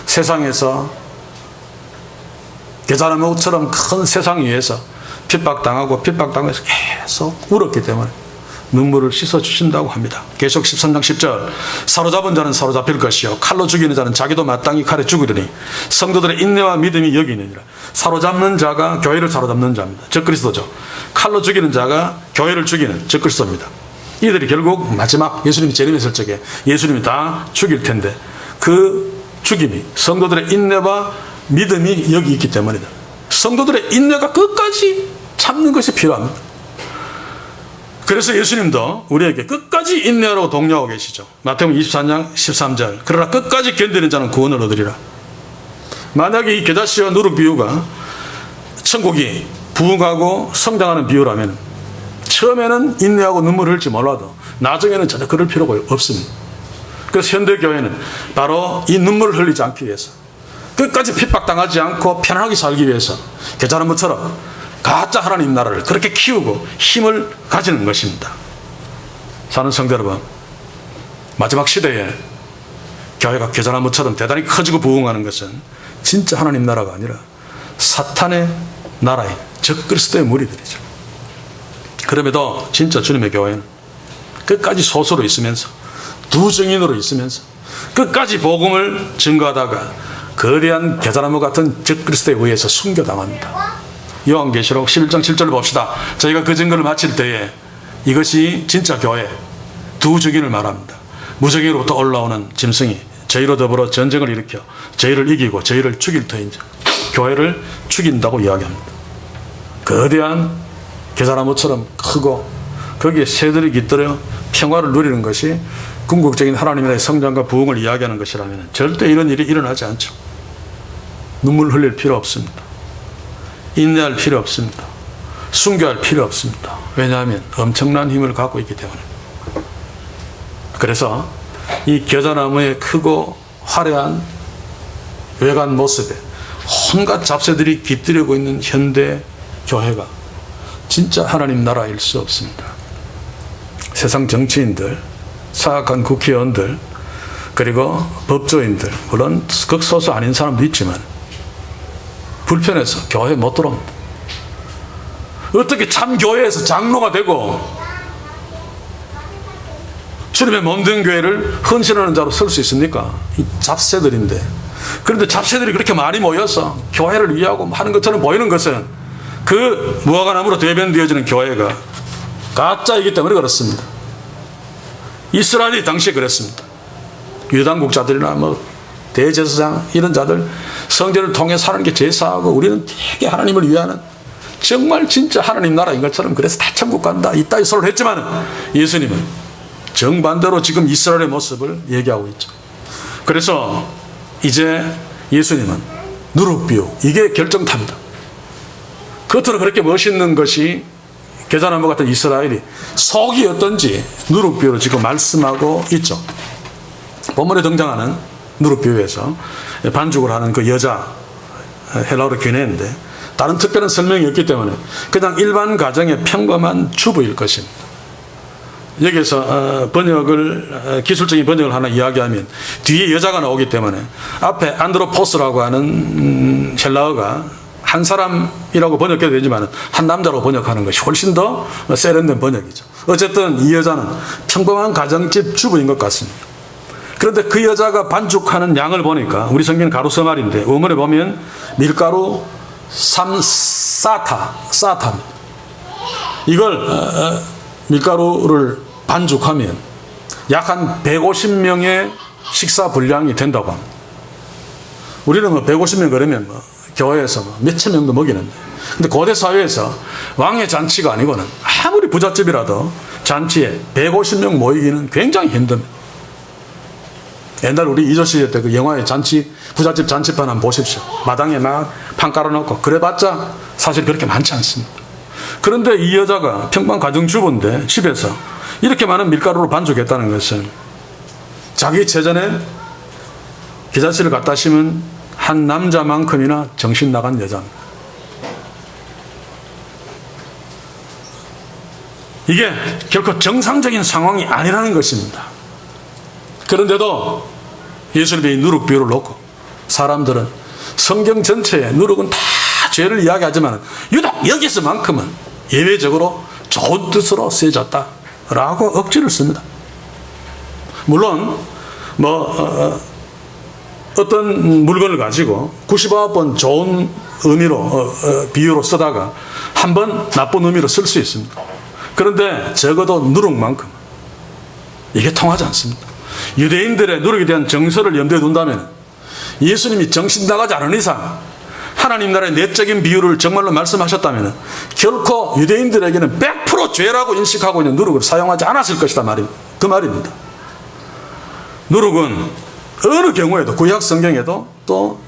세상에서 겨자나무처럼 큰 세상 위에서 핍박당하고 핍박당해서 계속 울었기 때문에 눈물을 씻어 주신다고 합니다. 계속 13장 10절 사로잡은 자는 사로잡힐 것이요 칼로 죽이는 자는 자기도 마땅히 칼에 죽으리니 성도들의 인내와 믿음이 여기 있느니라. 사로잡는 자가 교회를 사로잡는 자입니다. 즉 그리스도죠. 칼로 죽이는 자가 교회를 죽이는 즉 그리스도입니다. 이들이 결국 마지막 예수님이 재림했을 적에 예수님이 다 죽일 텐데 그 죽임이 성도들의 인내와 믿음이 여기 있기 때문이다. 성도들의 인내가 끝까지 참는 것이 필요합니다. 그래서 예수님도 우리에게 끝까지 인내하라고 독려하고 계시죠. 마태복음 24장 13절 그러나 끝까지 견디는 자는 구원을 얻으리라. 만약에 이 겨자씨와 누룩 비유가 천국이 부흥하고 성장하는 비유라면 처음에는 인내하고 눈물을 흘릴지 몰라도 나중에는 전혀 그럴 필요가 없습니다. 그래서 현대교회는 바로 이 눈물을 흘리지 않기 위해서 끝까지 핍박당하지 않고 편안하게 살기 위해서 겨자나무처럼 가짜 하나님 나라를 그렇게 키우고 힘을 가지는 것입니다. 사는 성도 여러분, 마지막 시대에 교회가 겨자나무처럼 대단히 커지고 부흥하는 것은 진짜 하나님 나라가 아니라 사탄의 나라인 적 그리스도의 무리들이죠. 그럼에도 진짜 주님의 교회는 끝까지 소수로 있으면서 두 증인으로 있으면서 끝까지 복음을 증거하다가 거대한 겨자나무 같은 적그리스도에 의해서 순교당합니다. 요한계시록 11장 7절을 봅시다. 저희가 그 증거를 마칠 때에 이것이 진짜 교회 두 증인을 말합니다. 무적인으로부터 올라오는 짐승이 저희로 더불어 전쟁을 일으켜 저희를 이기고 저희를 죽일 터인지 교회를 죽인다고 이야기합니다. 거대한 겨자나무처럼 크고 거기에 새들이 깃들여 평화를 누리는 것이 궁극적인 하나님의 성장과 부흥을 이야기하는 것이라면 절대 이런 일이 일어나지 않죠. 눈물 흘릴 필요 없습니다. 인내할 필요 없습니다. 순교할 필요 없습니다. 왜냐하면 엄청난 힘을 갖고 있기 때문에. 그래서 이 겨자나무의 크고 화려한 외관 모습에 온갖 잡새들이 깃들이고 있는 현대 교회가 진짜 하나님 나라일 수 없습니다. 세상 정치인들, 사악한 국회의원들, 그리고 법조인들, 물론 극소수 아닌 사람도 있지만 불편해서 교회에 못 들어옵니다. 어떻게 참 교회에서 장로가 되고 주님의 몸된 교회를 헌신하는 자로 설 수 있습니까? 이 잡새들인데. 그런데 잡새들이 그렇게 많이 모여서 교회를 위하고 하는 것처럼 보이는 것은 그 무화과나무로 대변되어지는 교회가 가짜이기 때문에 그렇습니다. 이스라엘이 당시에 그랬습니다. 유당국자들이나 대제사장 이런 자들 성전을 통해 사는 게 제사하고 우리는 되게 하나님을 위하는 정말 진짜 하나님 나라인 것처럼 그래서 다 천국 간다 이따위 소리를 했지만 예수님은 정반대로 지금 이스라엘의 모습을 얘기하고 있죠. 그래서 이제 예수님은 누룩비유 이게 결정탑니다. 겉으로 그렇게 멋있는 것이 겨자나무 같은 이스라엘이 속이 어떤지 누룩비유로 지금 말씀하고 있죠. 본문에 등장하는 누룩비유에서 반죽을 하는 그 여자 헬라어로 귀내인데 다른 특별한 설명이 없기 때문에 그냥 일반 가정의 평범한 주부일 것입니다. 여기서 기술적인 번역을 하나 이야기하면 뒤에 여자가 나오기 때문에 앞에 안드로포스라고 하는 헬라어가 한 사람이라고 번역해도 되지만 한 남자로 번역하는 것이 훨씬 더 세련된 번역이죠. 어쨌든 이 여자는 평범한 가정집 주부인 것 같습니다. 그런데 그 여자가 반죽하는 양을 보니까 우리 성경은 가루서말인데 원문에 보면 밀가루 3사타입니다. 이걸 밀가루를 반죽하면 약 한 150명의 식사 분량이 된다고 합니다. 우리는 150명 그러면 교회에서 몇천 명도 먹이는데 근데 고대 사회에서 왕의 잔치가 아니고는 아무리 부잣집이라도 잔치에 150명 모이기는 굉장히 힘듭니다. 옛날 우리 이조시대 때 그 영화의 잔치 부잣집 잔치판 한번 보십시오. 마당에 막 판 깔아놓고 그래봤자 사실 그렇게 많지 않습니다. 그런데 이 여자가 평범한 가정주부인데 집에서 이렇게 많은 밀가루를 반죽했다는 것은 자기 체전에 기자실을 갖다 심은 한 남자만큼이나 정신 나간 여자입니다. 이게 결코 정상적인 상황이 아니라는 것입니다. 그런데도 예수님의 누룩비유를 놓고 사람들은 성경 전체에 누룩은 다 죄를 이야기하지만 유독 여기서만큼은 예외적으로 좋은 뜻으로 쓰여졌다라고 억지를 씁니다. 물론 어떤 물건을 가지고 99번 좋은 의미로 비유로 쓰다가 한 번 나쁜 의미로 쓸 수 있습니다. 그런데 적어도 누룩만큼 이게 통하지 않습니다. 유대인들의 누룩에 대한 정서를 염두에 둔다면 예수님이 정신 나가지 않은 이상 하나님 나라의 내적인 비유를 정말로 말씀하셨다면 결코 유대인들에게는 100% 죄라고 인식하고 있는 누룩을 사용하지 않았을 것이다 그 말입니다. 누룩은 어느 경우에도 구약 성경에도 또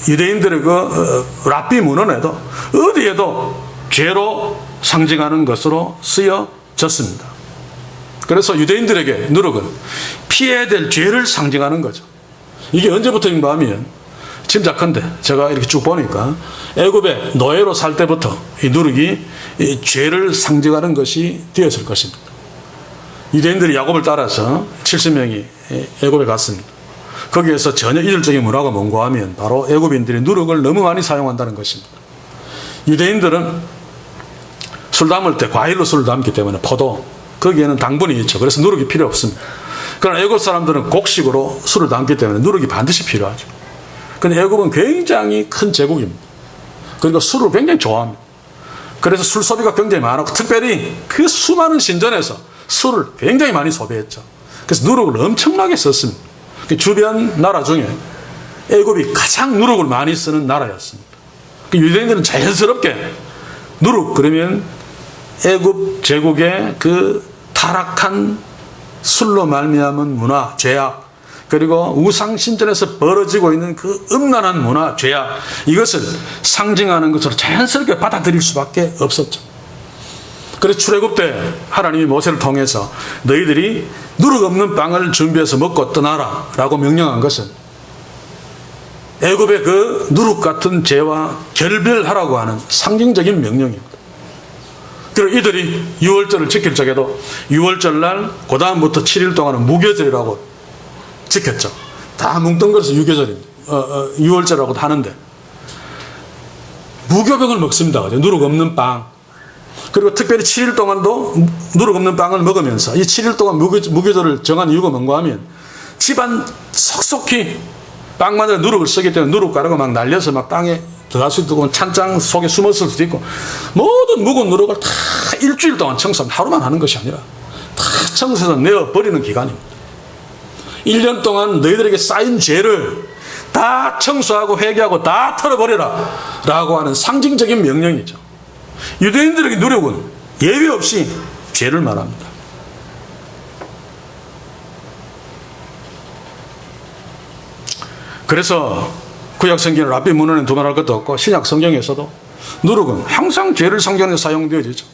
유대인들의 그 랍비 문헌에도 어디에도 죄로 상징하는 것으로 쓰여졌습니다. 그래서 유대인들에게 누룩은 피해야 될 죄를 상징하는 거죠. 이게 언제부터인가 하면 짐작컨대 제가 이렇게 쭉 보니까 애굽에 노예로 살 때부터 이 누룩이 이 죄를 상징하는 것이 되었을 것입니다. 유대인들이 야곱을 따라서 70명이 애굽에 갔습니다. 거기에서 전혀 이질적인 문화가 뭔가 하면 바로 애굽인들이 누룩을 너무 많이 사용한다는 것입니다. 유대인들은 술 담을 때 과일로 술을 담기 때문에 포도 거기에는 당분이 있죠. 그래서 누룩이 필요 없습니다. 그러나 애굽 사람들은 곡식으로 술을 담기 때문에 누룩이 반드시 필요하죠. 근데 애굽은 굉장히 큰 제국입니다. 그러니까 술을 굉장히 좋아합니다. 그래서 술 소비가 굉장히 많았고 특별히 그 수많은 신전에서 술을 굉장히 많이 소비했죠. 그래서 누룩을 엄청나게 썼습니다. 주변 나라 중에 애굽이 가장 누룩을 많이 쓰는 나라였습니다. 유대인들은 자연스럽게 누룩 그러면 애굽 제국의 그 타락한 술로 말미암은 문화, 죄악, 그리고 우상 신전에서 벌어지고 있는 그 음란한 문화, 죄악, 이것을 상징하는 것으로 자연스럽게 받아들일 수밖에 없었죠. 그래서 출애굽 때 하나님이 모세를 통해서 너희들이 누룩 없는 빵을 준비해서 먹고 떠나라 라고 명령한 것은 애굽의 그 누룩 같은 죄와 결별하라고 하는 상징적인 명령입니다. 그리고 이들이 유월절을 지킬 적에도 유월절날 그 다음부터 7일 동안은 무교절이라고 지켰죠. 다 뭉뚱그려서 유교절입니다. 유월절이라고도 하는데 무교병을 먹습니다. 누룩 없는 빵. 그리고 특별히 7일 동안도 누룩 없는 빵을 먹으면서 이 7일 동안 무교절을 정한 이유가 뭔가 하면 집안 속속히 빵마다 누룩을 쓰기 때문에 누룩가루가 막 날려서 막 땅에 들어갈 수도 있고 찬장 속에 숨었을 수도 있고 모든 묵은 누룩을 다 일주일 동안 청소합니다. 하루만 하는 것이 아니라 다 청소해서 내어버리는 기간입니다. 1년 동안 너희들에게 쌓인 죄를 다 청소하고 회개하고 다 털어버려라 라고 하는 상징적인 명령이죠. 유대인들에게 누룩은 예외 없이 죄를 말합니다. 그래서 구약 성경을 앞에 문헌에 두말할 것도 없고 신약 성경에서도 누룩은 항상 죄를 상징해서 사용되어지죠.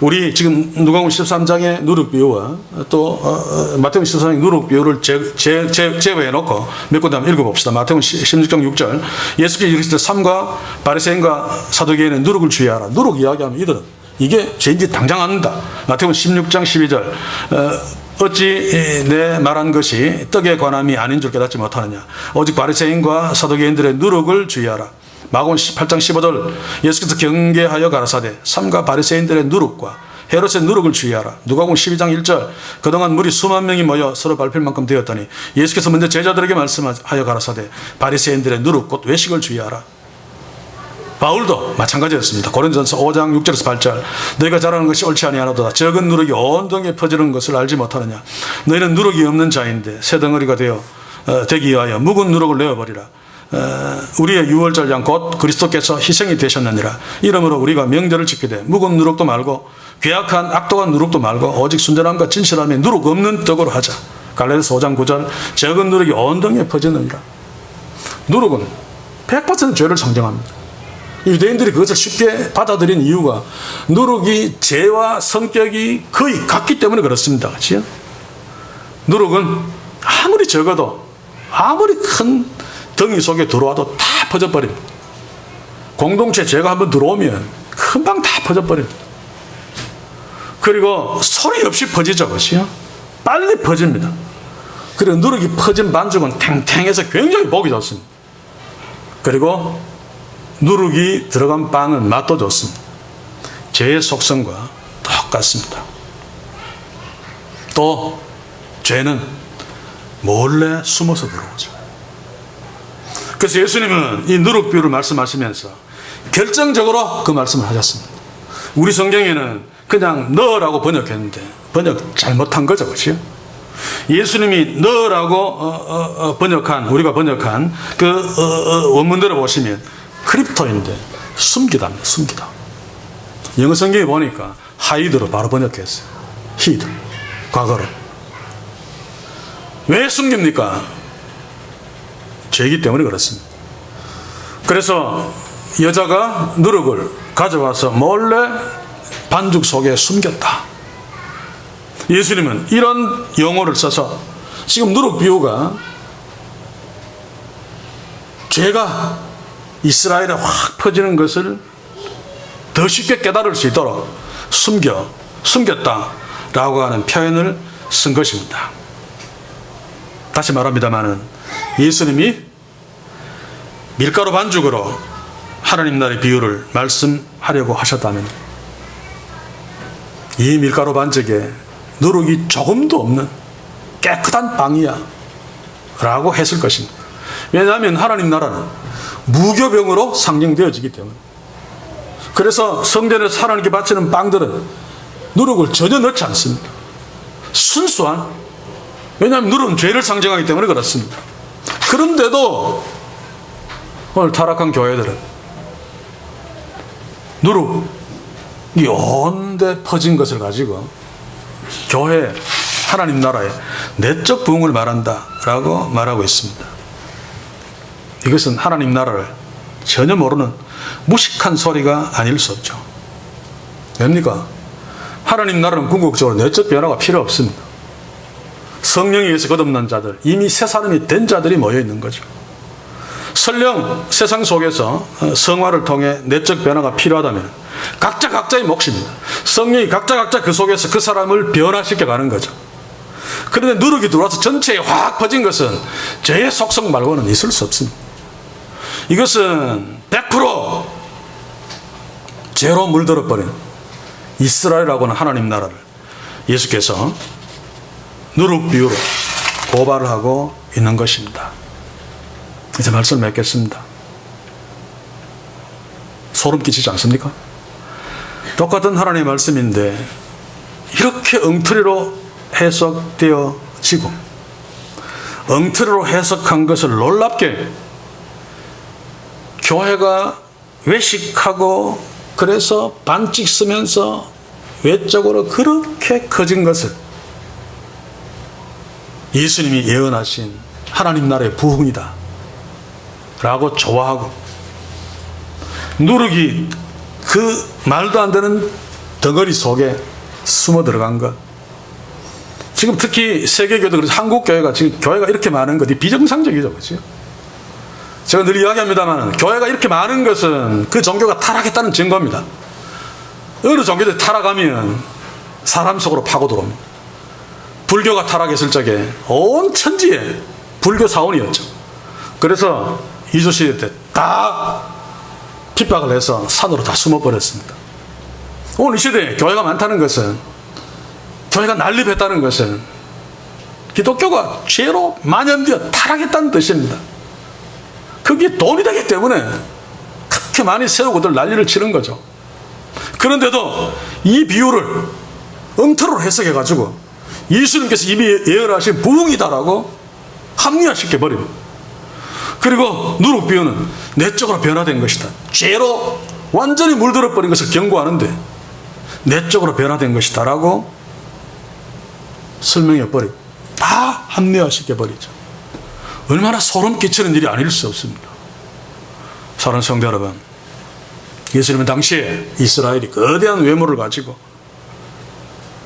우리 지금 누가복음 13장의 누룩 비유와 또 마태복음 14장의 누룩 비유를 제외해 놓고 몇 군데 한번 읽어봅시다. 마태복음 16장 6절 예수께서 이르시되 삼가 바리새인과 사두개인은 누룩을 주의하라. 누룩 이야기하면 이들은 이게 죄인지 당장 안다. 마태복음 16장 12절 어찌 내 말한 것이 떡에 관함이 아닌 줄 깨닫지 못하느냐. 오직 바리새인과 사두개인들의 누룩을 주의하라. 마가복음 8장 15절 예수께서 경계하여 가라사대 삼가 바리새인들의 누룩과 헤롯의 누룩을 주의하라. 누가복음 12장 1절 그동안 무리 수만 명이 모여 서로 밟힐 만큼 되었더니 예수께서 먼저 제자들에게 말씀하여 가라사대 바리새인들의 누룩 곧 외식을 주의하라. 바울도 마찬가지였습니다. 고린도전서 5장 6절에서 8절 너희가 잘하는 것이 옳지 아니하도다. 적은 누룩이 온 등에 퍼지는 것을 알지 못하느냐. 너희는 누룩이 없는 자인데 새 덩어리가 되기 위하여 묵은 누룩을 내어버리라. 우리의 유월절 양 곧 그리스도께서 희생이 되셨느니라. 이러므로 우리가 명절을 지키되 묵은 누룩도 말고 괴악한 악독한 누룩도 말고 오직 순전함과 진실함에 누룩 없는 떡으로 하자. 갈라디아서 5장 9절 적은 누룩이 온 등에 퍼지느니라. 누룩은 100% 죄를 상징합니다. 유대인들이 그것을 쉽게 받아들인 이유가 누룩이 죄와 성격이 거의 같기 때문에 그렇습니다. 그렇죠? 누룩은 아무리 적어도 아무리 큰 덩이 속에 들어와도 다 퍼져버립니다. 공동체 죄가 한번 들어오면 금방 다 퍼져버립니다. 그리고 소리 없이 퍼지죠. 그렇죠? 빨리 퍼집니다. 그리고 누룩이 퍼진 반죽은 탱탱해서 굉장히 보기 좋습니다. 그리고 누룩이 들어간 빵은 맛도 좋습니다. 죄의 속성과 똑같습니다. 또 죄는 몰래 숨어서 들어오죠. 그래서 예수님은 이 누룩 비유를 말씀하시면서 결정적으로 그 말씀을 하셨습니다. 우리 성경에는 그냥 너라고 번역했는데 번역 잘못한 거죠. 그렇죠? 예수님이 너라고 우리가 번역한 그 원문대로 보시면 크립토인데 숨기다입니다. 숨기다. 영어 성경에 보니까 하이드로 바로 번역했어요. 히드. 과거로. 왜 숨깁니까? 죄이기 때문에 그렇습니다. 그래서 여자가 누룩을 가져와서 몰래 반죽 속에 숨겼다. 예수님은 이런 용어를 써서 지금 누룩 비유가 죄가 이스라엘에 확 퍼지는 것을 더 쉽게 깨달을 수 있도록 숨겼다라고 하는 표현을 쓴 것입니다. 다시 말합니다마는 예수님이 밀가루 반죽으로 하나님 나라의 비유를 말씀하려고 하셨다면 이 밀가루 반죽에 누룩이 조금도 없는 깨끗한 빵이야 라고 했을 것입니다. 왜냐하면 하나님 나라는 무교병으로 상징되어지기 때문에. 그래서 성전에서 하나님께 바치는 빵들은 누룩을 전혀 넣지 않습니다. 순수한, 왜냐하면 누룩은 죄를 상징하기 때문에 그렇습니다. 그런데도 오늘 타락한 교회들은 누룩이 온데 퍼진 것을 가지고 교회, 하나님 나라의 내적 부흥을 말한다라고 말하고 있습니다. 이것은 하나님 나라를 전혀 모르는 무식한 소리가 아닐 수 없죠. 왜입니까? 하나님 나라는 궁극적으로 내적 변화가 필요 없습니다. 성령에 의해서 거듭난 자들, 이미 새 사람이 된 자들이 모여 있는 거죠. 설령 세상 속에서 성화를 통해 내적 변화가 필요하다면 각자의 몫입니다. 성령이 각자 그 속에서 그 사람을 변화시켜 가는 거죠. 그런데 누룩이 들어와서 전체에 확 퍼진 것은 죄의 속성 말고는 있을 수 없습니다. 이것은 100% 죄로 물들어버린 이스라엘이라고 하는 하나님 나라를 예수께서 누룩 비유로 고발을 하고 있는 것입니다. 이제 말씀을 맺겠습니다. 소름 끼치지 않습니까? 똑같은 하나님의 말씀인데 이렇게 엉터리로 해석되어지고 엉터리로 해석한 것을 놀랍게 교회가 외식하고 그래서 반칙 쓰면서 외적으로 그렇게 커진 것을 예수님이 예언하신 하나님 나라의 부흥이다 라고 좋아하고 누룩이 그 말도 안 되는 덩어리 속에 숨어 들어간 것. 지금 특히 세계교도 그래서 한국교회가 지금 교회가 이렇게 많은 것이 비정상적이죠. 그렇죠? 제가 늘 이야기합니다만 교회가 이렇게 많은 것은 그 종교가 타락했다는 증거입니다. 어느 종교들이 타락하면 사람 속으로 파고 들어옵니다. 불교가 타락했을 적에 온 천지에 불교 사원이었죠. 그래서 이조시대 때 다 핍박을 해서 산으로 다 숨어버렸습니다. 오늘 이 시대에 교회가 많다는 것은, 교회가 난립했다는 것은 기독교가 죄로 만연되어 타락했다는 뜻입니다. 그게 돈이 되기 때문에 그렇게 많이 세우고들 난리를 치는 거죠. 그런데도 이 비유를 엉터리로 해석해가지고 예수님께서 이미 예언하신 부흥이다라고 합리화시켜버립니다. 그리고 누룩 비유는 내적으로 변화된 것이다. 죄로 완전히 물들어버린 것을 경고하는데 내적으로 변화된 것이다 라고 설명해버리고 다 합리화시켜버리죠. 얼마나 소름 끼치는 일이 아닐 수 없습니다. 사랑하는 성도 여러분, 예수님은 당시에 이스라엘이 거대한 외모를 가지고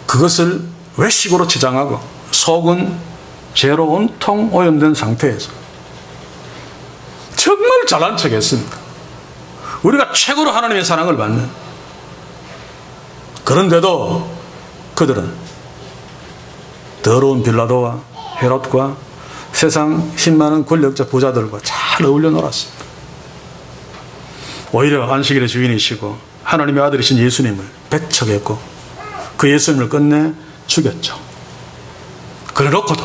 그것을 외식으로 치장하고 속은 죄로 온통 오염된 상태에서 정말 잘난 척 했습니다. 우리가 최고로 하나님의 사랑을 받는, 그런데도 그들은 더러운 빌라도와 헤롯과 세상 힘 많은 권력자 부자들과 잘 어울려 놀았습니다. 오히려 안식일의 주인이시고 하나님의 아들이신 예수님을 배척했고 그 예수님을 끝내 죽였죠. 그래 놓고도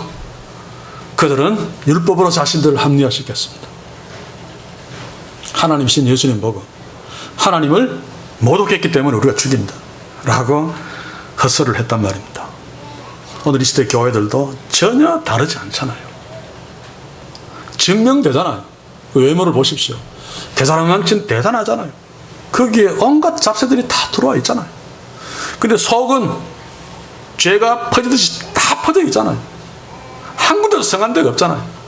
그들은 율법으로 자신들을 합리화시켰습니다. 하나님이신 예수님 보고 하나님을 모독했기 때문에 우리가 죽인다 라고 헛소리를 했단 말입니다. 오늘 이 시대 교회들도 전혀 다르지 않잖아요. 증명되잖아요. 그 외모를 보십시오. 대사람만큼 대단하잖아요. 거기에 온갖 잡세들이 다 들어와 있잖아요. 근데 속은 죄가 퍼지듯이 다 퍼져 있잖아요. 한 군데도 성한 데가 없잖아요.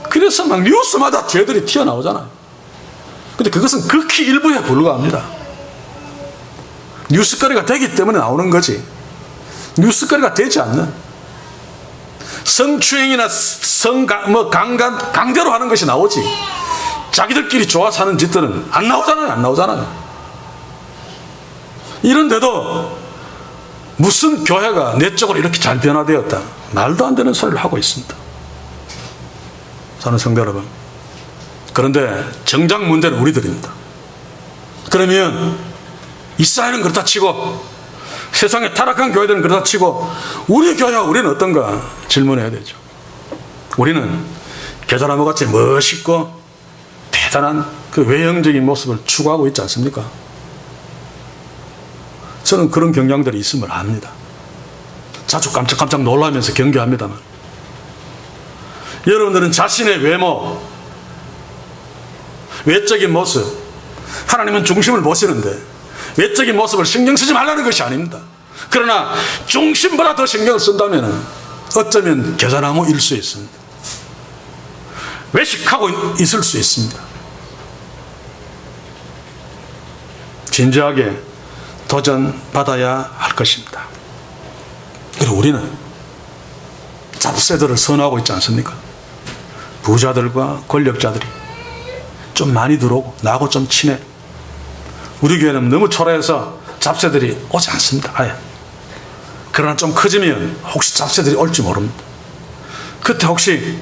그래서 막 뉴스마다 죄들이 튀어나오잖아요. 근데 그것은 극히 일부에 불과합니다. 뉴스거리가 되기 때문에 나오는 거지, 뉴스거리가 되지 않는 성추행이나 강제로 하는 것이 나오지 자기들끼리 좋아서 하는 짓들은 안 나오잖아요. 이런데도 무슨 교회가 내적으로 이렇게 잘 변화되었다, 말도 안 되는 소리를 하고 있습니다. 사는 성도 여러분, 그런데 정작 문제는 우리들입니다. 그러면 이스라엘은 그렇다 치고 세상에 타락한 교회들은 그렇다 치고 우리 교회와 우리는 어떤가 질문해야 되죠. 우리는 겨자나무 같이 멋있고 대단한 그 외형적인 모습을 추구하고 있지 않습니까? 저는 그런 경향들이 있음을 압니다. 자주 깜짝깜짝 놀라면서 경계합니다만, 여러분들은 자신의 외모, 외적인 모습, 하나님은 중심을 보시는데 외적인 모습을 신경 쓰지 말라는 것이 아닙니다. 그러나 중심보다 더 신경을 쓴다면 어쩌면 겨자나무일 수 있습니다. 외식하고 있을 수 있습니다. 진지하게 도전받아야 할 것입니다. 그리고 우리는 잡새들을 선호하고 있지 않습니까? 부자들과 권력자들이 좀 많이 들어오고 나하고 좀 친해. 우리 교회는 너무 초라해서 잡새들이 오지 않습니다. 아예. 그러나 좀 커지면 혹시 잡새들이 올지 모릅니다. 그때 혹시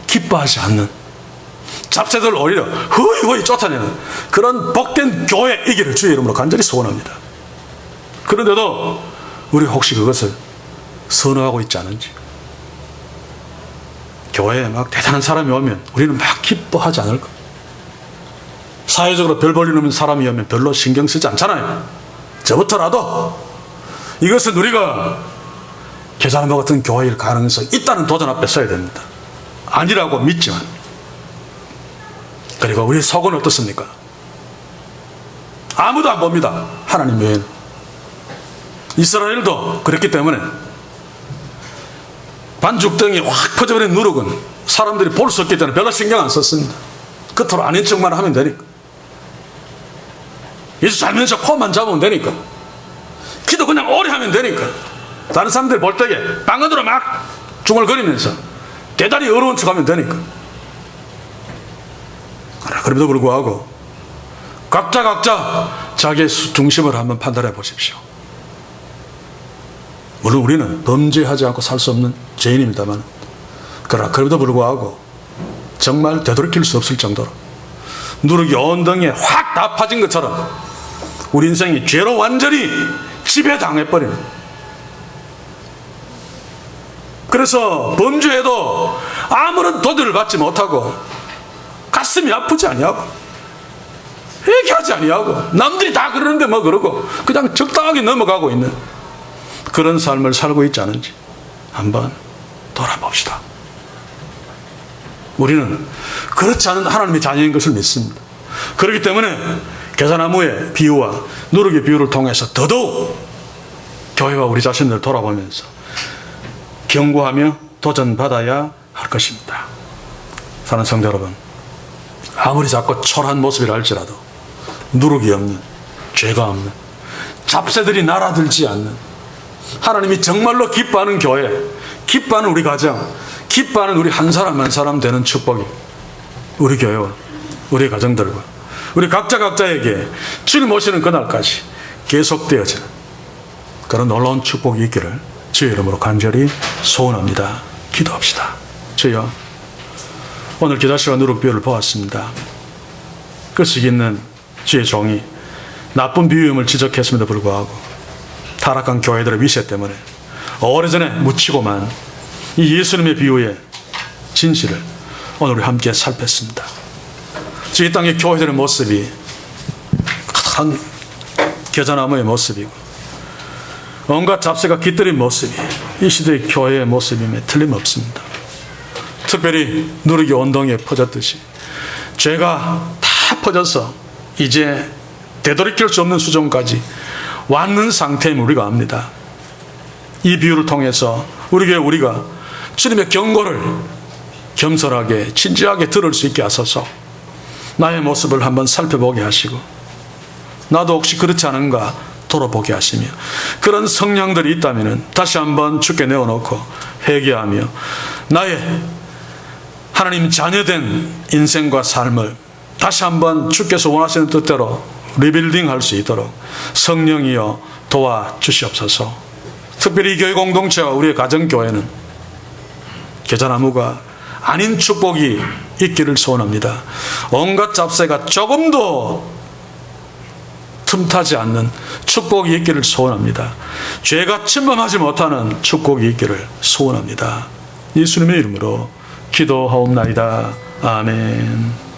기뻐하지 않는, 잡새들을 오히려 허이허이 쫓아내는 그런 복된 교회이기를 주의 이름으로 간절히 소원합니다. 그런데도 우리 혹시 그것을 선호하고 있지 않은지, 교회에 막 대단한 사람이 오면 우리는 막 기뻐하지 않을까? 사회적으로 별 볼일 없는 사람이 오면 별로 신경 쓰지 않잖아요. 저부터라도 이것은 우리가 겨자나무 같은 교회일 가능성이 있다는 도전 앞에 서야 됩니다. 아니라고 믿지만. 그리고 우리 속은 어떻습니까? 아무도 안 봅니다. 하나님 외에는. 이스라엘도 그랬기 때문에 반죽등이 확 퍼져버린 누룩은 사람들이 볼 수 없기 때문에 별로 신경 안 썼습니다. 겉으로 아닌 척만 하면 되니까. 예수 잘 믿는 척 폼만 잡으면 되니까. 기도 그냥 오래 하면 되니까. 다른 사람들이 볼 때에 방언으로 막 중얼거리면서 대단히 어려운 척 하면 되니까. 그럼에도 불구하고 각자 자기의 중심을 한번 판단해 보십시오. 물론 우리는 범죄하지 않고 살 수 없는 죄인입니다만, 그러나 그럼에도 불구하고 정말 되돌이킬 수 없을 정도로 누룩이 엉덩이에 확 다 파진 것처럼 우리 인생이 죄로 완전히 지배당해버리는, 그래서 범죄에도 아무런 도전을 받지 못하고 가슴이 아프지 아니하고 회개하지 아니하고 남들이 다 그러는데 뭐 그러고 그냥 적당하게 넘어가고 있는 그런 삶을 살고 있지 않은지 한번 돌아봅시다. 우리는 그렇지 않은 하나님의 자녀인 것을 믿습니다. 그렇기 때문에 겨자나무의 비유와 누룩의 비유를 통해서 더더욱 교회와 우리 자신을 돌아보면서 경고하며 도전받아야 할 것입니다. 사랑하는 성도 여러분, 아무리 자꾸 초라한 모습이라 할지라도 누룩이 없는, 죄가 없는, 잡새들이 날아들지 않는, 하나님이 정말로 기뻐하는 교회, 기뻐하는 우리 가정, 기뻐하는 우리 한 사람 한 사람 되는 축복이 우리 교회와 우리 가정들과 우리 각자에게 주님 오시는 그날까지 계속되어지는 그런 놀라운 축복이 있기를 주의 이름으로 간절히 소원합니다. 기도합시다. 주여, 오늘 겨자씨와 누룩 비유를 보았습니다. 끝이 있는 주의 종이 나쁜 비유임을 지적했음에도 불구하고 타락한 교회들의 위세 때문에 오래전에 묻히고만 이 예수님의 비유의 진실을 오늘 우리 함께 살폈습니다. 이 땅의 교회들의 모습이 가득한 겨자나무의 모습이고 온갖 잡새가 깃들인 모습이 이 시대의 교회의 모습임에 틀림없습니다. 특별히 누룩이 엉덩이에 퍼졌듯이 죄가 다 퍼져서 이제 되돌이킬 수 없는 수준까지 왔는 상태임 우리가 압니다. 이 비유를 통해서 우리가 주님의 경고를 겸손하게 진지하게 들을 수 있게 하소서. 나의 모습을 한번 살펴보게 하시고 나도 혹시 그렇지 않은가 돌아보게 하시며 그런 성향들이 있다면 다시 한번 주께 내어놓고 회개하며 나의 하나님 자녀된 인생과 삶을 다시 한번 주께서 원하시는 뜻대로 리빌딩할 수 있도록 성령이여 도와주시옵소서. 특별히 이 교회 공동체와 우리의 가정교회는 겨자나무가 아닌 축복이 있기를 소원합니다. 온갖 잡새가 조금도 틈타지 않는 축복이 있기를 소원합니다. 죄가 침범하지 못하는 축복이 있기를 소원합니다. 예수님의 이름으로 기도하옵나이다. 아멘.